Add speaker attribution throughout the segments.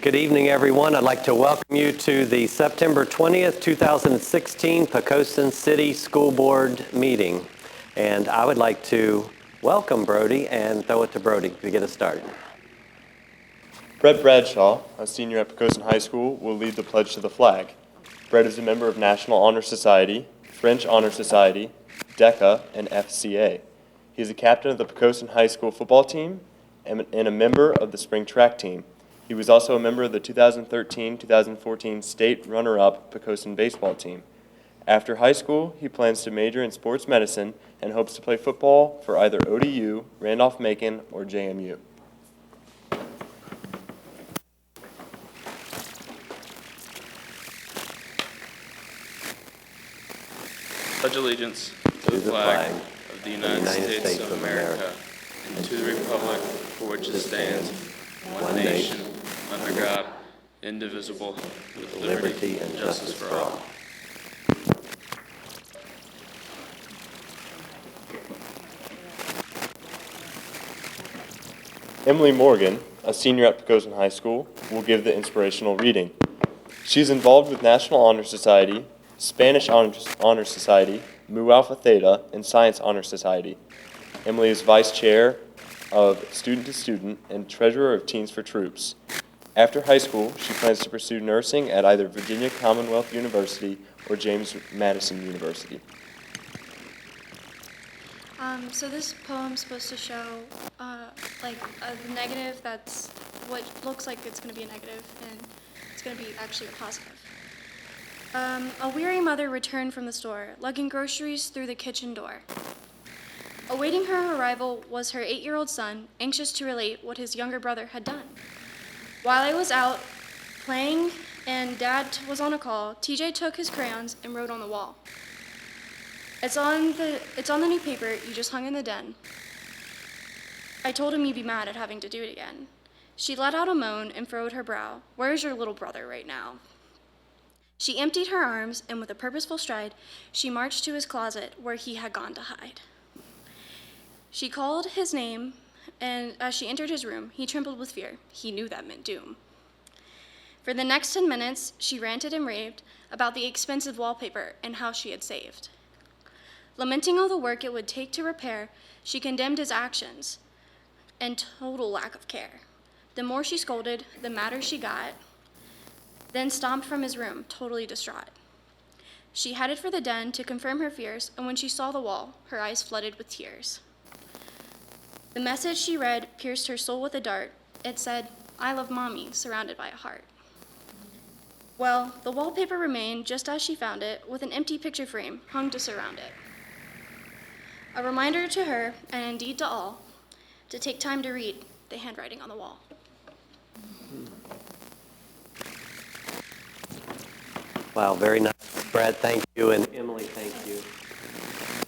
Speaker 1: Good evening, everyone. I'd like to welcome you to the September 20th, 2016 Poquoson City School Board meeting. And I would like to welcome Brody and throw it to Brody to get us started.
Speaker 2: Brett Bradshaw, a senior at Poquoson High School, will lead the pledge to the flag. Brett is a member of National Honor Society, French Honor Society, DECA, and FCA. He is a captain of the Poquoson High School football team and a member of the spring track team. He was also a member of the 2013-2014 state runner-up Poquoson baseball team. After high school, he plans to major in sports medicine and hopes to play football for either ODU, Randolph-Macon, or JMU.
Speaker 3: Pledge allegiance to the flag of the United States of America and to the republic for which it stands, one nation, under God, indivisible, with liberty and justice for all.
Speaker 2: Emily Morgan, a senior at Poquoson High School, will give the inspirational reading. She is involved with National Honor Society, Spanish Honor Society, Mu Alpha Theta, and Science Honor Society. Emily is vice chair of Student to Student and treasurer of Teens for Troops. After high school, she plans to pursue nursing at either Virginia Commonwealth University or James Madison University.
Speaker 4: So this poem's supposed to show the negative that's what looks like it's going to be a negative, and it's going to be actually a positive. A weary mother returned from the store, lugging groceries through the kitchen door. Awaiting her arrival was her 8-year-old son, anxious to relate what his younger brother had done. While I was out playing and Dad was on a call, TJ took his crayons and wrote on the wall. It's on the new paper you just hung in the den. I told him you'd be mad at having to do it again. She let out a moan and furrowed her brow. Where is your little brother right now? She emptied her arms, and with a purposeful stride, she marched to his closet where he had gone to hide. She called his name, and as she entered his room, he trembled with fear. He knew that meant doom. For the next 10 minutes, she ranted and raved about the expensive wallpaper and how she had saved. Lamenting all the work it would take to repair, she condemned his actions and total lack of care. The more she scolded, the madder she got, then stomped from his room, totally distraught. She headed for the den to confirm her fears, and when she saw the wall, her eyes flooded with tears. The message she read pierced her soul with a dart. It said, "I love Mommy," surrounded by a heart. Well, the wallpaper remained just as she found it, with an empty picture frame hung to surround it. A reminder to her, and indeed to all, to take time to read the handwriting on the wall.
Speaker 1: Wow, very nice. Brad, thank you, and Emily, thank you.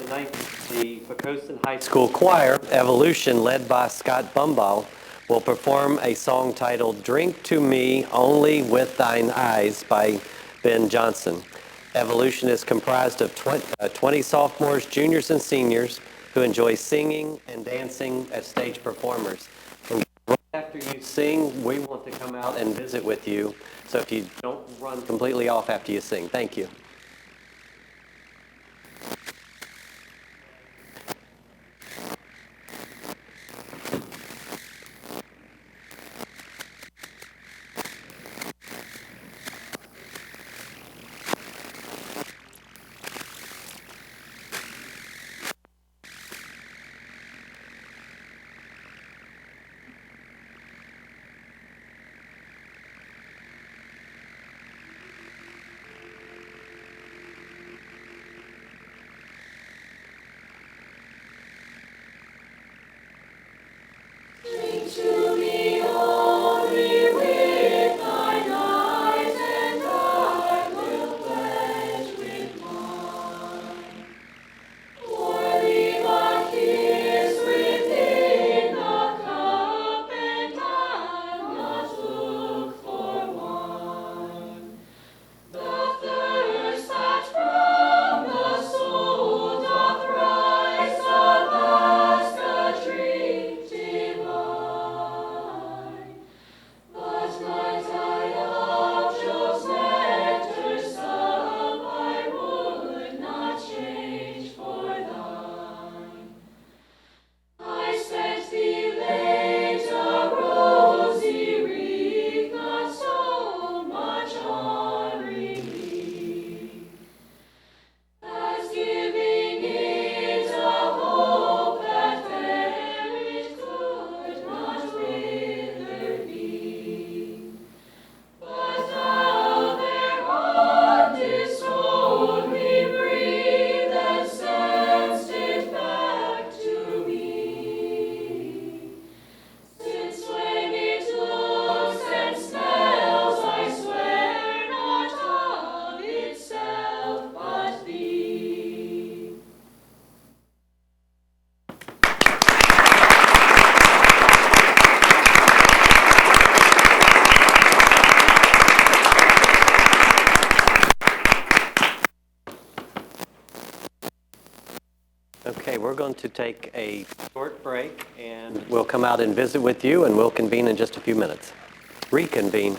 Speaker 1: Tonight, the Poquoson High School Choir, Evolution, led by Scott Bumbaugh, will perform a song titled "Drink to Me Only with Thine Eyes" by Ben Johnson. Evolution is comprised of 20 sophomores, juniors, and seniors who enjoy singing and dancing as stage performers. And right after you sing, we want to come out and visit with you. So if you don't run completely off after you sing. Thank you. going to take a short break, and we'll come out and visit with you, and we'll convene in just a few minutes. Reconvene.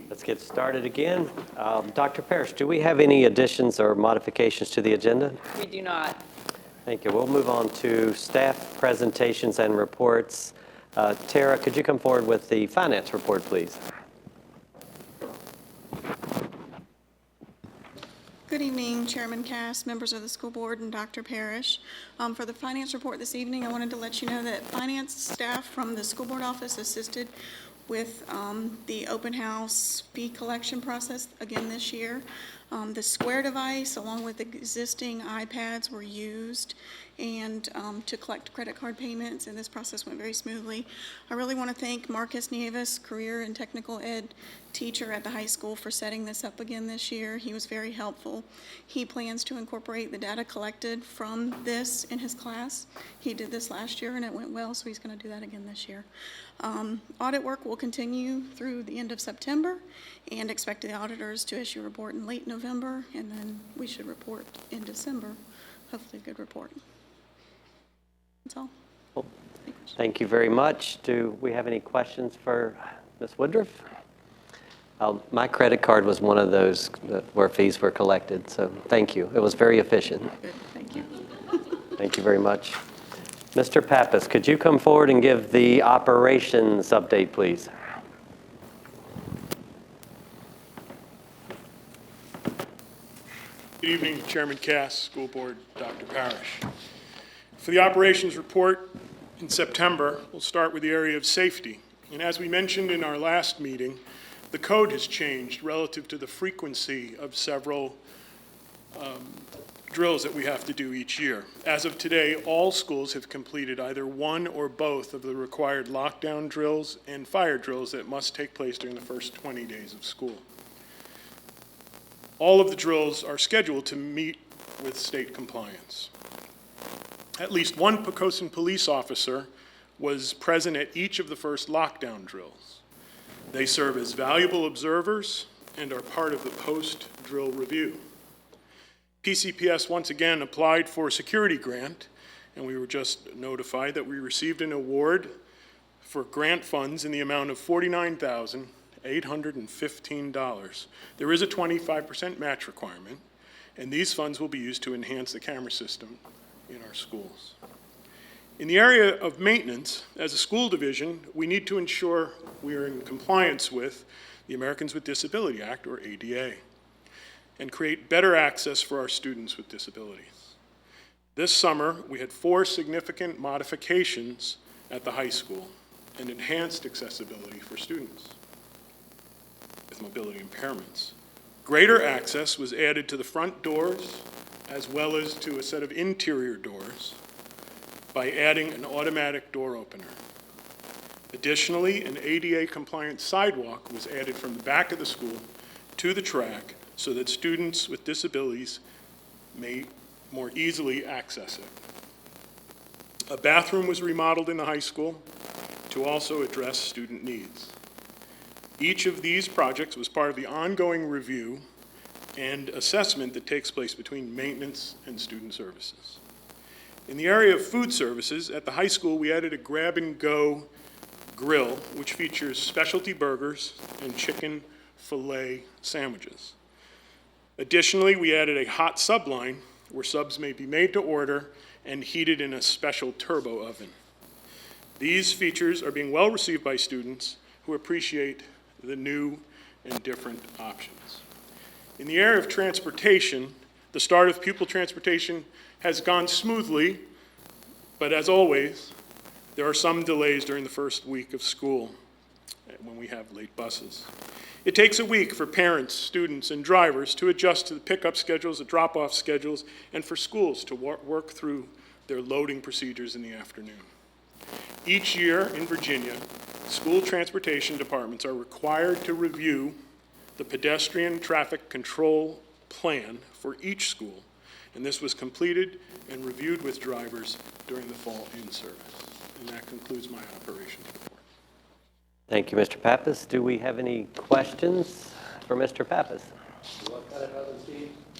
Speaker 1: Let's get started again. Dr. Parrish, do we have any additions or modifications to the agenda?
Speaker 5: We do not.
Speaker 1: Thank you. We'll move on to staff presentations and reports. Tara, could you come forward with the finance report, please?
Speaker 6: Good evening, Chairman Cass, members of the school board, and Dr. Parrish. For the finance report this evening, I wanted to let you know that finance staff from the school board office assisted with the open house fee collection process again this year. The Square device, along with existing iPads, were used and to collect credit card payments, and this process went very smoothly. I really want to thank Marcus Nieves, career and technical ed teacher at the high school, for setting this up again this year. He was very helpful. He plans to incorporate the data collected from this in his class. He did this last year and it went well, so he's going to do that again this year. Audit work will continue through the end of September, and expect the auditors to issue a report in late November, and then we should report in December. Hopefully a good report. That's all.
Speaker 1: Well, thank you very much. Do we have any questions for Ms. Woodruff? My credit card was one of those where fees were collected, so thank you. It was very efficient.
Speaker 6: Good, thank you.
Speaker 1: Thank you very much. Mr. Pappas, could you come forward and give the operations update, please?
Speaker 7: Good evening, Chairman Cass, School Board, Dr. Parrish. For the operations report in September, we'll start with the area of safety. And as we mentioned in our last meeting, the code has changed relative to the frequency of several drills that we have to do each year. As of today, all schools have completed either one or both of the required lockdown drills and fire drills that must take place during the first 20 days of school. All of the drills are scheduled to meet with state compliance. At least one Poquoson police officer was present at each of the first lockdown drills. They serve as valuable observers and are part of the post-drill review. PCPS once again applied for a security grant, and we were just notified that we received an award for grant funds in the amount of $49,815. There is a 25% match requirement, and these funds will be used to enhance the camera system in our schools. In the area of maintenance, as a school division, we need to ensure we are in compliance with the Americans with Disability Act, or ADA, and create better access for our students with disabilities. This summer, we had 4 significant modifications at the high school and enhanced accessibility for students with mobility impairments. Greater access was added to the front doors as well as to a set of interior doors by adding an automatic door opener. Additionally, an ADA-compliant sidewalk was added from the back of the school to the track so that students with disabilities may more easily access it. A bathroom was remodeled in the high school to also address student needs. Each of these projects was part of the ongoing review and assessment that takes place between maintenance and student services. In the area of food services, at the high school, we added a grab-and-go grill, which features specialty burgers and chicken filet sandwiches. Additionally, we added a hot sub line where subs may be made to order and heated in a special turbo oven. These features are being well received by students who appreciate the new and different options. In the area of transportation, the start of pupil transportation has gone smoothly, but as always, there are some delays during the first week of school when we have late buses. It takes a week for parents, students, and drivers to adjust to the pickup schedules, the drop-off schedules, and for schools to work through their loading procedures in the afternoon. Each year in Virginia, school transportation departments are required to review the pedestrian traffic control plan for each school, and this was completed and reviewed with drivers during the fall in-service. And that concludes my operations report.
Speaker 1: Thank you, Mr. Pappas. Do we have any questions for Mr. Pappas?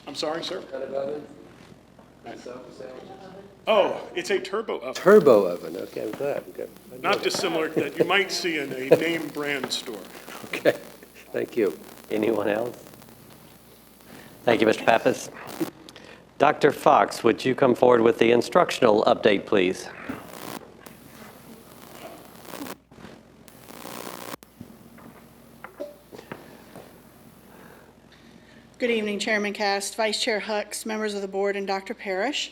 Speaker 7: I'm sorry, sir? Oh, it's a turbo oven,
Speaker 1: Turbo oven, okay, I'm glad, good.
Speaker 7: not dissimilar that you might see in a name brand store.
Speaker 1: Okay, thank you. Anyone else? Thank you, Mr. Pappas. Dr. Fox, would you come forward with the instructional update, please?
Speaker 5: Good evening, Chairman Cast, Vice Chair Hux, members of the board, and Dr. Parrish.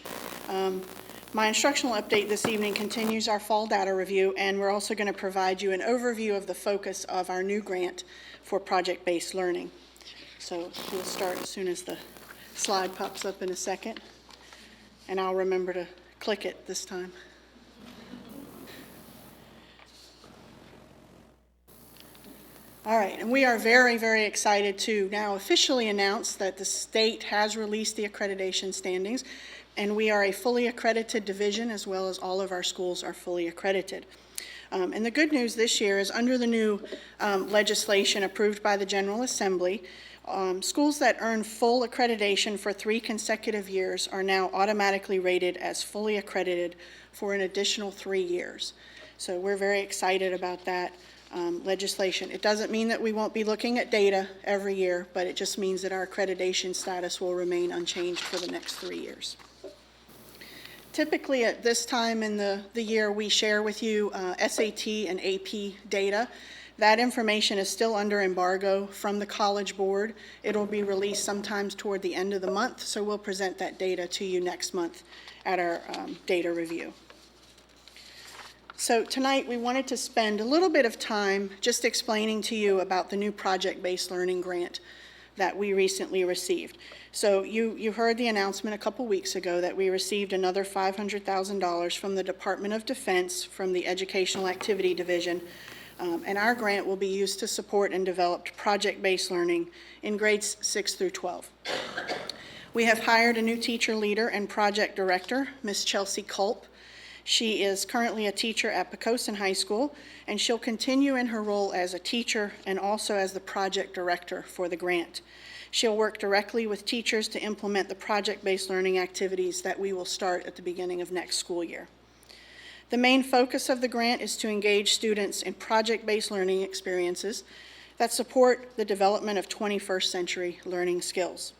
Speaker 5: My instructional update this evening continues our fall data review, and we're also going to provide you an overview of the focus of our new grant for project-based learning. So we'll start as soon as the slide pops up in a second, and I'll remember to click it this time. All right, and we are very, very excited to now officially announce that the state has released the accreditation standings, and we are a fully accredited division, as well as all of our schools are fully accredited. And the good news this year is under the new legislation approved by the General Assembly, schools that earn full accreditation for 3 consecutive years are now automatically rated as fully accredited for an additional 3 years. So we're very excited about that legislation. It doesn't mean that we won't be looking at data every year, but it just means that our accreditation status will remain unchanged for the next 3 years. Typically at this time in the year, we share with you SAT and AP data. That information is still under embargo from the College Board. It'll be released sometimes toward the end of the month, so we'll present that data to you next month at our data review. So tonight we wanted to spend a little bit of time just explaining to you about the new project-based learning grant that we recently received. So you heard the announcement a couple weeks ago that we received another $500,000 from the Department of Defense from the Educational Activity Division, and our grant will be used to support and develop project-based learning in grades 6 through 12. We have hired a new teacher leader and project director, Ms. Chelsea Culp. She is currently a teacher at Poquoson High School, and she'll continue in her role as a teacher and also as the project director for the grant. She'll work directly with teachers to implement the project-based learning activities that we will start at the beginning of next school year. The main focus of the grant is to engage students in project-based learning experiences that support the development of 21st century learning skills.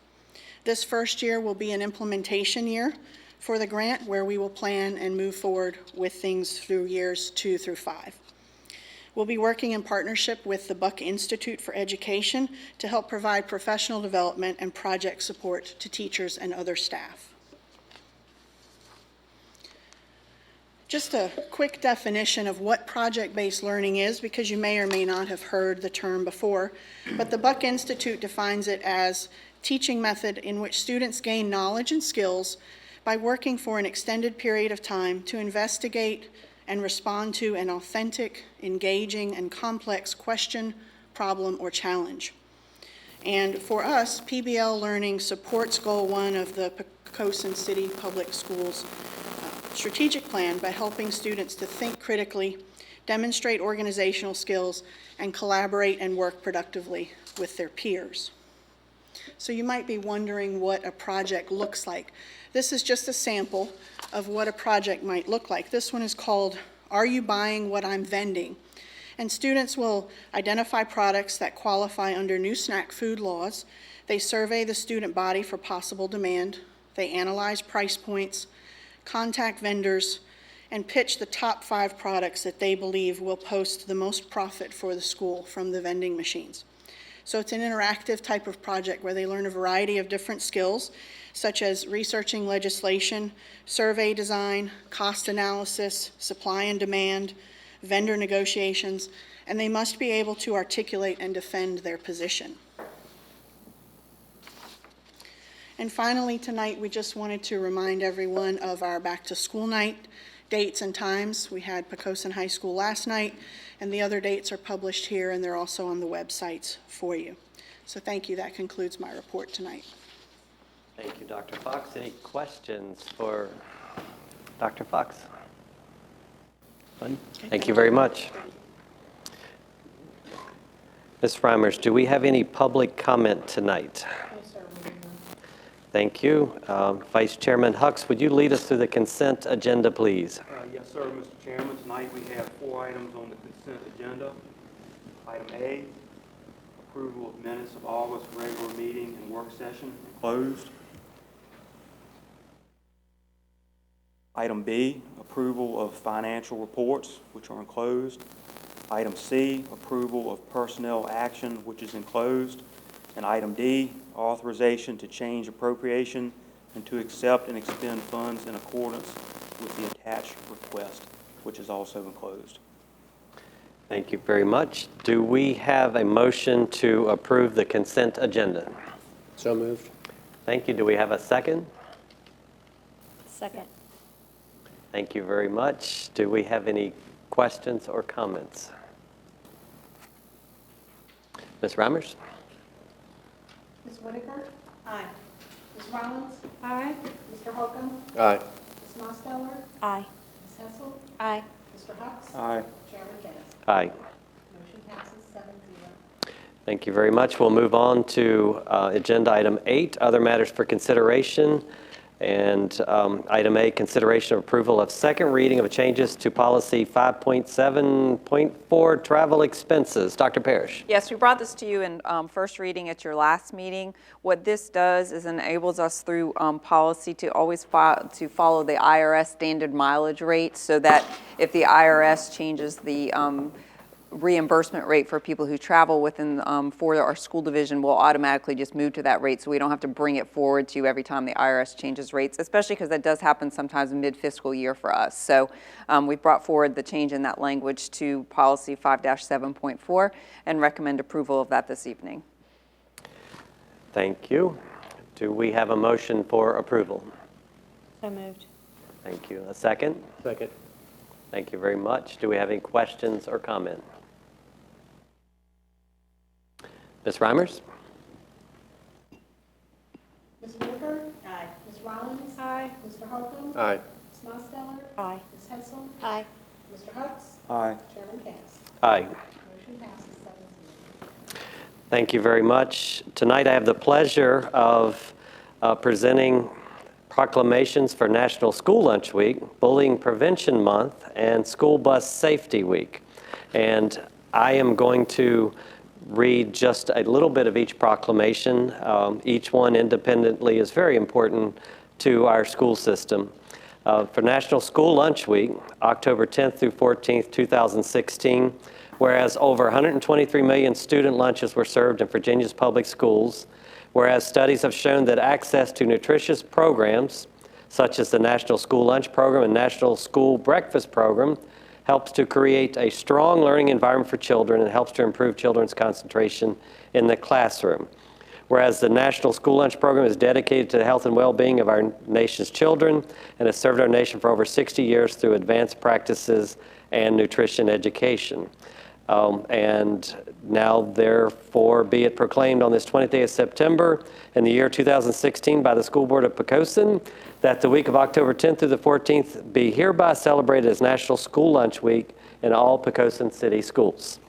Speaker 5: This first year will be an implementation year for the grant, where we will plan and move forward with things through years 2 through 5. We'll be working in partnership with the Buck Institute for Education to help provide professional development and project support to teachers and other staff. Just a quick definition of what project-based learning is, because you may or may not have heard the term before, but the Buck Institute defines it as teaching method in which students gain knowledge and skills by working for an extended period of time to investigate and respond to an authentic, engaging, and complex question, problem, or challenge. And for us, PBL Learning supports Goal 1 of the Poquoson City Public Schools strategic plan by helping students to think critically, demonstrate organizational skills, and collaborate and work productively with their peers. So you might be wondering what a project looks like. This is just a sample of what a project might look like. This one is called, Are You Buying What I'm Vending? And students will identify products that qualify under new snack food laws. They survey the student body for possible demand. They analyze price points, contact vendors, and pitch the top 5 products that they believe will post the most profit for the school from the vending machines. So it's an interactive type of project where they learn a variety of different skills, such as researching legislation, survey design, cost analysis, supply and demand, vendor negotiations, and they must be able to articulate and defend their position. And finally, tonight, we just wanted to remind everyone of our back-to-school night dates and times. We had Poquoson High School last night, and the other dates are published here, and they're also on the websites for you. So thank you. That concludes my report tonight.
Speaker 1: Thank you, Dr. Fox. Any questions for Dr. Fox? None? Thank you very much. Ms. Reimers, do we have any public comment tonight? Thank you. Vice Chairman Hux, would you lead us through the consent agenda, please?
Speaker 8: Yes, sir, Mr. Chairman. Tonight we have 4 items on the consent agenda. Item A, approval of minutes of August regular meeting and work session closed. Item B, approval of financial reports, which are enclosed. Item C, approval of personnel action, which is enclosed. And item D, authorization to change appropriation and to accept and expend funds in accordance with the attached request, which is also enclosed.
Speaker 1: Thank you very much. Do we have a motion to approve the consent agenda?
Speaker 9: So moved.
Speaker 1: Thank you. Do we have a second?
Speaker 10: Second.
Speaker 1: Thank you very much. Do we have any questions or comments? Ms. Reimers?
Speaker 11: Ms. Whitaker? Aye. Ms. Rollins?
Speaker 10: Aye.
Speaker 11: Mr. Holcomb?
Speaker 9: Aye.
Speaker 11: Ms. Mosteller?
Speaker 10: Aye.
Speaker 11: Ms. Hessel?
Speaker 10: Aye.
Speaker 11: Mr. Hux?
Speaker 8: Aye.
Speaker 11: Chairman Gass?
Speaker 1: Aye.
Speaker 11: Motion passes 7-0.
Speaker 1: Thank you very much. We'll move on to agenda item 8, other matters for consideration. And item A, consideration of approval of second reading of changes to policy 5.7.4 travel expenses. Dr. Parrish.
Speaker 12: Yes, we brought this to you in first reading at your last meeting. What this does is enables us through policy to always follow the IRS standard mileage rate, so that if the IRS changes the reimbursement rate for people who travel within for our school division, will automatically just move to that rate, so we don't have to bring it forward to you every time the IRS changes rates, especially because that does happen sometimes mid-fiscal year for us. So we brought forward the change in that language to policy 5-7.4 and recommend approval of that this evening.
Speaker 1: Thank you. Do we have a motion for approval?
Speaker 10: So moved.
Speaker 1: Thank you. A second?
Speaker 9: Second.
Speaker 1: Thank you very much. Do we have any questions or comment? Ms. Reimers?
Speaker 11: Ms. Whitaker? Aye. Ms. Rollins?
Speaker 10: Aye.
Speaker 11: Mr. Holcomb?
Speaker 9: Aye.
Speaker 11: Ms. Mosteller?
Speaker 10: Aye.
Speaker 11: Ms. Hessel?
Speaker 10: Aye.
Speaker 11: Mr. Hux?
Speaker 8: Aye.
Speaker 11: Chairman Gass?
Speaker 1: Aye.
Speaker 11: Motion passes 7-0.
Speaker 1: Thank you very much. Tonight I have the pleasure of presenting proclamations for National School Lunch Week, Bullying Prevention Month, and School Bus Safety Week. And I am going to read just a little bit of each proclamation. Each one independently is very important to our school system. For National School Lunch Week, October 10th through 14th, 2016, whereas over 123 million student lunches were served in Virginia's public schools, whereas studies have shown that access to nutritious programs, such as the National School Lunch Program and National School Breakfast Program, helps to create a strong learning environment for children and helps to improve children's concentration in the classroom. Whereas the National School Lunch Program is dedicated to the health and well-being of our nation's children and has served our nation for over 60 years through advanced practices and nutrition education. And now, therefore, be it proclaimed on this 20th day of September in the year 2016 by the School Board of Poquoson that the week of October 10th through the 14th be hereby celebrated as National School Lunch Week in all Poquoson City schools.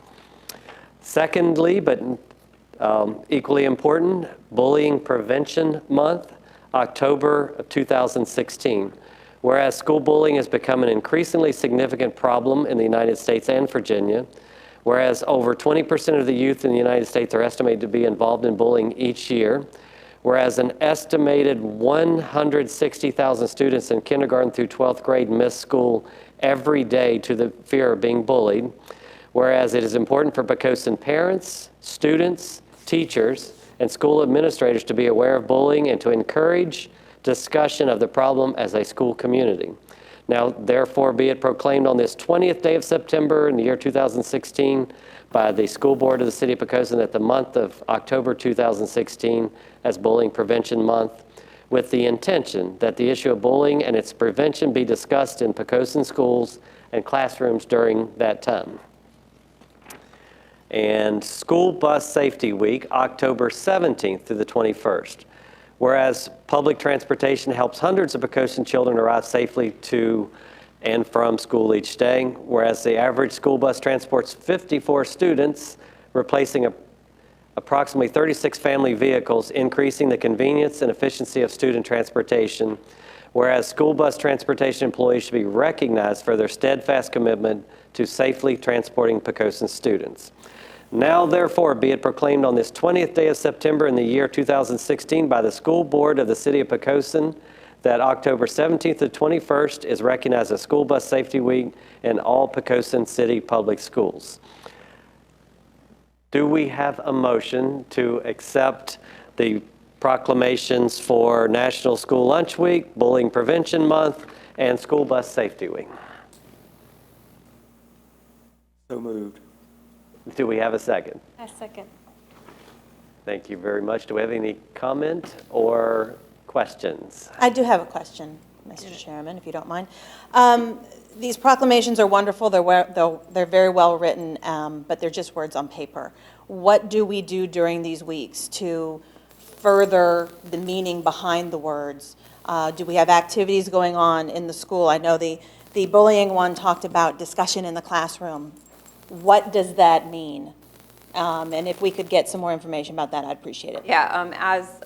Speaker 1: Secondly, but equally important, Bullying Prevention Month, October of 2016. Whereas school bullying has become an increasingly significant problem in the United States and Virginia, whereas over 20% of the youth in the United States are estimated to be involved in bullying each year, whereas an estimated 160,000 students in kindergarten through 12th grade miss school every day to the fear of being bullied, whereas it is important for Poquoson parents, students, teachers, and school administrators to be aware of bullying and to encourage discussion of the problem as a school community. Now, therefore, be it proclaimed on this 20th day of September in the year 2016 by the School Board of the City of Poquoson that the month of October 2016 as Bullying Prevention Month, with the intention that the issue of bullying and its prevention be discussed in Poquoson schools and classrooms during that time. And School Bus Safety Week, October 17th through the 21st. Whereas public transportation helps hundreds of Poquoson children arrive safely to and from school each day, whereas the average school bus transports 54 students, replacing approximately 36 family vehicles, increasing the convenience and efficiency of student transportation, whereas school bus transportation employees should be recognized for their steadfast commitment to safely transporting Poquoson students. Now, therefore, be it proclaimed on this 20th day of September in the year 2016 by the School Board of the City of Poquoson that October 17th to 21st is recognized as School Bus Safety Week in all Poquoson City public schools. Do we have a motion to accept the proclamations for National School Lunch Week, Bullying Prevention Month, and School Bus Safety Week?
Speaker 8: So moved.
Speaker 1: Do we have a second?
Speaker 10: I second.
Speaker 1: Thank you very much. Do we have any comment or questions?
Speaker 9: I do have a question, Mr. Chairman, if you don't mind. These proclamations are wonderful, they're very well written, but they're just words on paper. What do we do during these weeks to further the meaning behind the words? Do we have activities going on in the school? I know the bullying one talked about discussion in the classroom. What does that mean? And if we could get some more information about that, I'd appreciate it.
Speaker 12: Yeah, as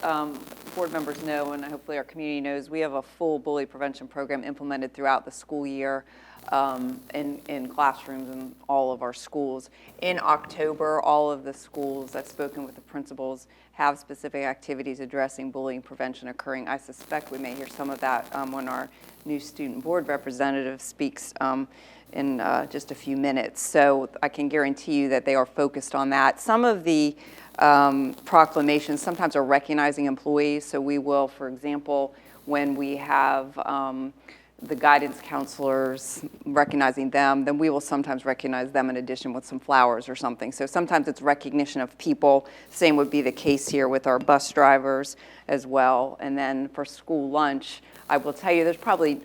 Speaker 12: board members know, and hopefully our community knows, we have a full bully prevention program implemented throughout the school year in classrooms in all of our schools. In October, all of the schools, I've spoken with the principals, have specific activities addressing bullying prevention occurring. I suspect we may hear some of that when our new student board representative speaks in just a few minutes. So I can guarantee you that they are focused on that. Some of the proclamations sometimes are recognizing employees. So we will, for example, when we have the guidance counselors recognizing them, then we will sometimes recognize them in addition with some flowers or something. So sometimes it's recognition of people. Same would be the case here with our bus drivers as well. And then for school lunch, I will tell you there's probably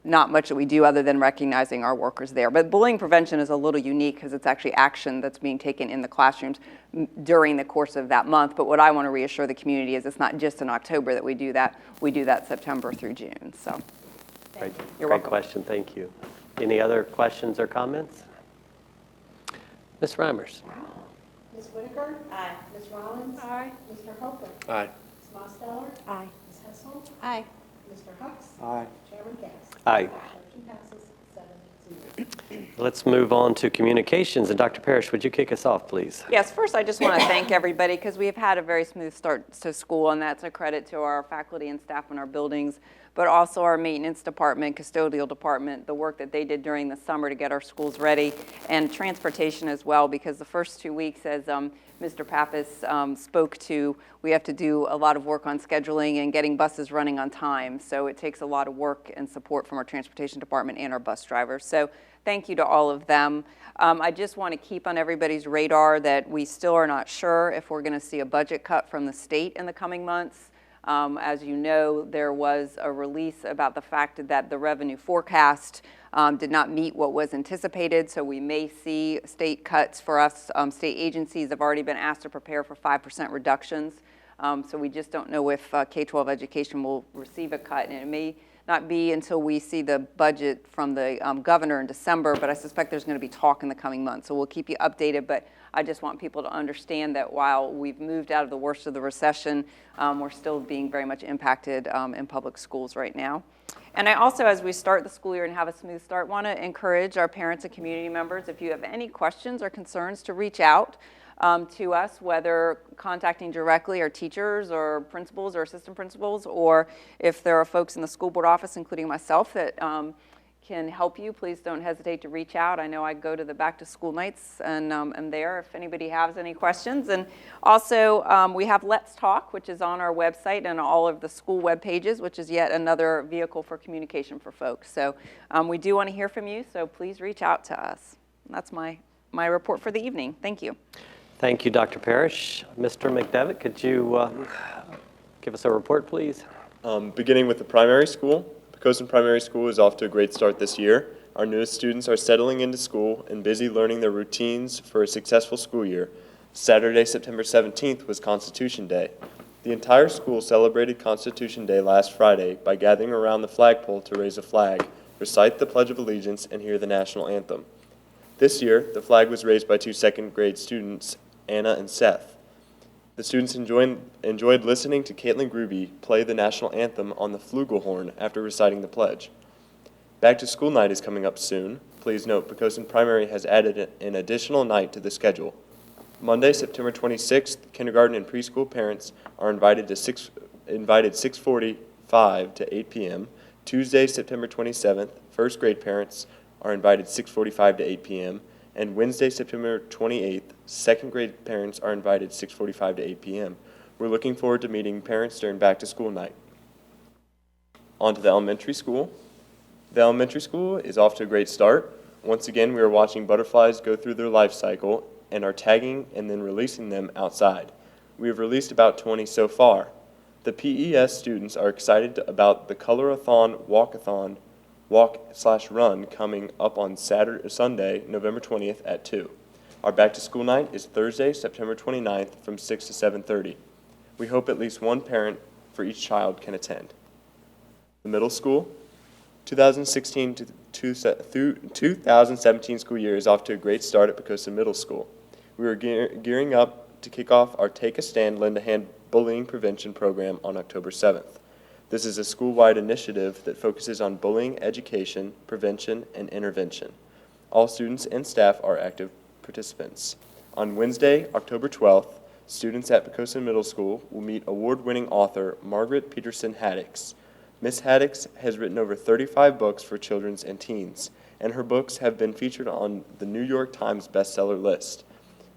Speaker 12: not much that we do other than recognizing our workers there. But bullying prevention is a little unique because it's actually action that's being taken in the classrooms during the course of that month. But what I want to reassure the community is it's not just in October that we do that. We do that September through June. So you're welcome.
Speaker 1: Great question. Thank you. Any other questions or comments? Ms. Reimers.
Speaker 11: Ms. Whitaker? Aye. Ms. Rollins?
Speaker 10: Aye.
Speaker 11: Mr. Hopper?
Speaker 2: Aye.
Speaker 11: Ms. Mosteller?
Speaker 10: Aye.
Speaker 11: Ms. Hessel?
Speaker 10: Aye.
Speaker 11: Mr. Hux?
Speaker 8: Aye.
Speaker 11: Chairman Gass?
Speaker 1: Aye.
Speaker 11: Motion passes 7-0.
Speaker 1: Let's move on to communications. And Dr. Parrish, would you kick us off, please?
Speaker 12: Yes, first I just want to thank everybody because we've had a very smooth start to school, and that's a credit to our faculty and staff in our buildings, but also our maintenance department, custodial department, the work that they did during the summer to get our schools ready, and transportation as well, because the first 2 weeks, as Mr. Pappas spoke to, we have to do a lot of work on scheduling and getting buses running on time. So it takes a lot of work and support from our transportation department and our bus drivers. So thank you to all of them. I just want to keep on everybody's radar that we still are not sure if we're going to see a budget cut from the state in the coming months. As you know, there was a release about the fact that the revenue forecast did not meet what was anticipated, so we may see state cuts for us. State agencies have already been asked to prepare for 5% reductions, so we just don't know if K-12 education will receive a cut, and it may not be until we see the budget from the governor in December, but I suspect there's going to be talk in the coming months, so we'll keep you updated. But I just want people to understand that while we've moved out of the worst of the recession, we're still being very much impacted in public schools right now. And I also, as we start the school year and have a smooth start, want to encourage our parents and community members, if you have any questions or concerns, to reach out to us, whether contacting directly our teachers or principals or assistant principals, or if there are folks in the school board office, including myself, that can help you, please don't hesitate to reach out. I know I go to the back to school nights and am there if anybody has any questions. And also we have Let's Talk, which is on our website and all of the school web pages, which is yet another vehicle for communication for folks. So we do want to hear from you, so please reach out to us. And that's my report for the evening. Thank you.
Speaker 1: Thank you, Dr. Parrish. Mr. McDevitt, could you give us a report, please?
Speaker 2: Beginning with the primary school, Poquoson Primary School is off to a great start this year. Our newest students are settling into school and busy learning their routines for a successful school year. Saturday, September 17th was Constitution Day. The entire school celebrated Constitution Day last Friday by gathering around the flagpole to raise a flag, recite the Pledge of Allegiance, and hear the national anthem. This year, the flag was raised by two second-grade students, Anna and Seth. The students enjoyed listening to Caitlin Groovy play the national anthem on the flugelhorn after reciting the pledge. Back to school night is coming up soon. Please note, Poquoson Primary has added an additional night to the schedule. Monday, September 26th, kindergarten and preschool parents are invited 6:45 to 8 p.m. Tuesday, September 27th, first grade parents are invited 6:45 to 8 p.m. And Wednesday, September 28th, second grade parents are invited 6:45 to 8 p.m. We're looking forward to meeting parents during back to school night. On to the elementary school. The elementary school is off to a great start. Once again, we are watching butterflies go through their life cycle and are tagging and then releasing them outside. We have released about 20 so far. The PES students are excited about the Colorathon walk/run coming up on Sunday, November 20th at 2. Our back to school night is Thursday, September 29th from 6 to 7:30. We hope at least one parent for each child can attend. The middle school, 2016 to 2017 school year is off to a great start at Poquoson Middle School. We are gearing up to kick off our Take a Stand, Lend a Hand bullying prevention program on October 7th. This is a school-wide initiative that focuses on bullying education, prevention, and intervention. All students and staff are active participants. On Wednesday, October 12th, students at Poquoson Middle School will meet award-winning author Margaret Peterson Haddix. Ms. Haddix has written over 35 books for children and teens, and her books have been featured on the New York Times bestseller list.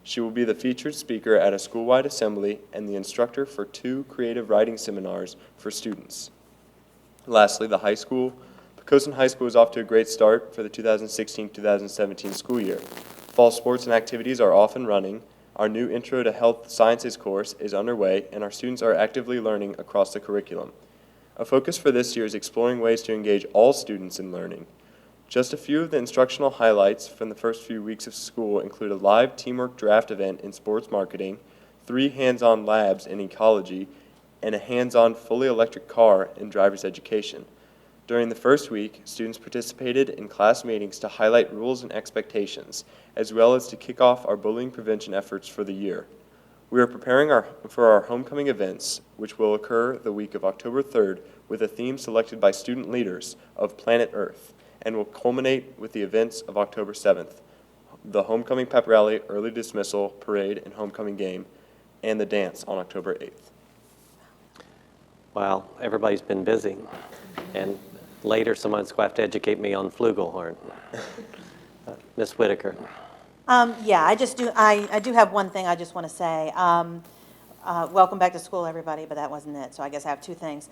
Speaker 2: She will be the featured speaker at a school-wide assembly and the instructor for 2 creative writing seminars for students. Lastly, the high school. Poquoson High School is off to a great start for the 2016-2017 school year. Fall sports and activities are off and running. Our new Intro to Health Sciences course is underway, and our students are actively learning across the curriculum. A focus for this year is exploring ways to engage all students in learning. Just a few of the instructional highlights from the first few weeks of school include a live teamwork draft event in sports marketing, 3 hands-on labs in ecology, and a hands-on fully electric car in driver's education. During the first week, students participated in class meetings to highlight rules and expectations, as well as to kick off our bullying prevention efforts for the year. We are preparing for our homecoming events, which will occur the week of October 3rd with a theme selected by student leaders of Planet Earth, and will culminate with the events of October 7th, the homecoming pep rally, early dismissal, parade, and homecoming game, and the dance on October 8th.
Speaker 1: Well, everybody's been busy, and later someone's going to have to educate me on flugelhorn. Ms. Whitaker.
Speaker 9: Yeah, I do have one thing I just want to say. Welcome back to school, everybody, but that wasn't it, so I guess I have 2 things.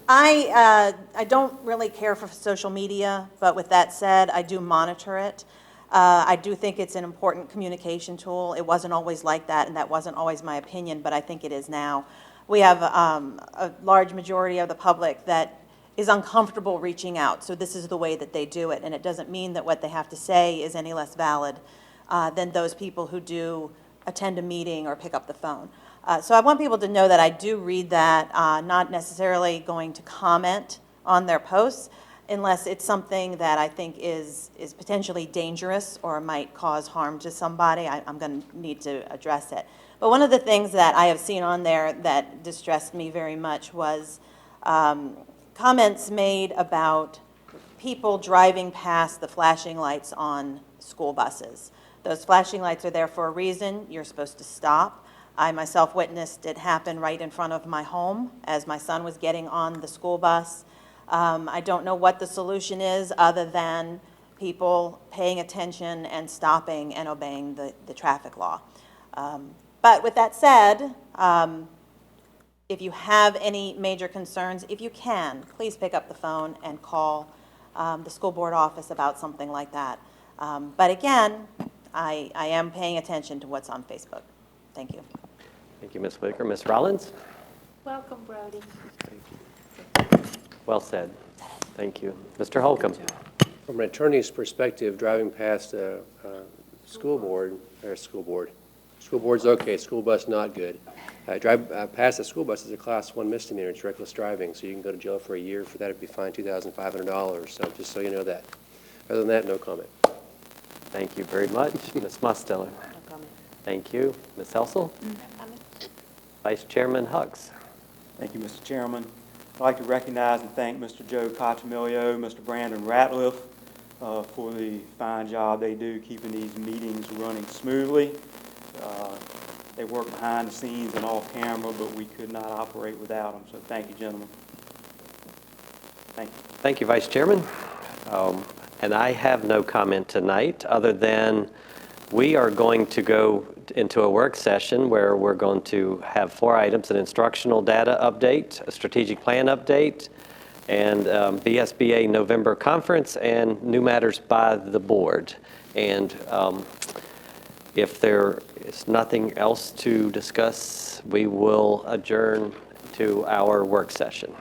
Speaker 9: I don't really care for social media, but with that said, I do monitor it. I do think it's an important communication tool. It wasn't always like that, and that wasn't always my opinion, but I think it is now. We have a large majority of the public that is uncomfortable reaching out, so this is the way that they do it, and it doesn't mean that what they have to say is any less valid than those people who do attend a meeting or pick up the phone. So I want people to know that I do read that, not necessarily going to comment on their posts unless it's something that I think is potentially dangerous or might cause harm to somebody. I'm going to need to address it. But one of the things that I have seen on there that distressed me very much was comments made about people driving past the flashing lights on school buses. Those flashing lights are there for a reason. You're supposed to stop. I myself witnessed it happen right in front of my home as my son was getting on the school bus. I don't know what the solution is other than people paying attention and stopping and obeying the traffic law. But with that said, if you have any major concerns, if you can, please pick up the phone and call the school board office about something like that. But again, I am paying attention to what's on Facebook. Thank you.
Speaker 1: Thank you, Ms. Whitaker. Ms. Rollins?
Speaker 10: Welcome, Brody.
Speaker 1: Well said. Thank you. Mr. Holcomb?
Speaker 13: From an attorney's perspective, driving past a school board's okay, school bus not good. Drive past a school bus is a Class 1 misdemeanor. It's reckless driving, so you can go to jail for a year. For that, it'd be fined $2,500. So just so you know that. Other than that, no comment.
Speaker 1: Thank you very much. Ms. Mosteller?
Speaker 9: No comment.
Speaker 1: Thank you. Ms. Helsel? Vice Chairman Hugs.
Speaker 8: Thank you, Mr. Chairman. I'd like to recognize and thank Mr. Joe Cotumilio, Mr. Brandon Ratliff for the fine job they do keeping these meetings running smoothly. They work behind the scenes and off camera, but we could not operate without them. So thank you, gentlemen. Thank you.
Speaker 1: Thank you, Vice Chairman. And I have no comment tonight, other than we are going to go into a work session where we're going to have 4 items: an instructional data update, a strategic plan update, and BSBA November conference, and new matters by the board. And if there is nothing else to discuss, we will adjourn to our work session.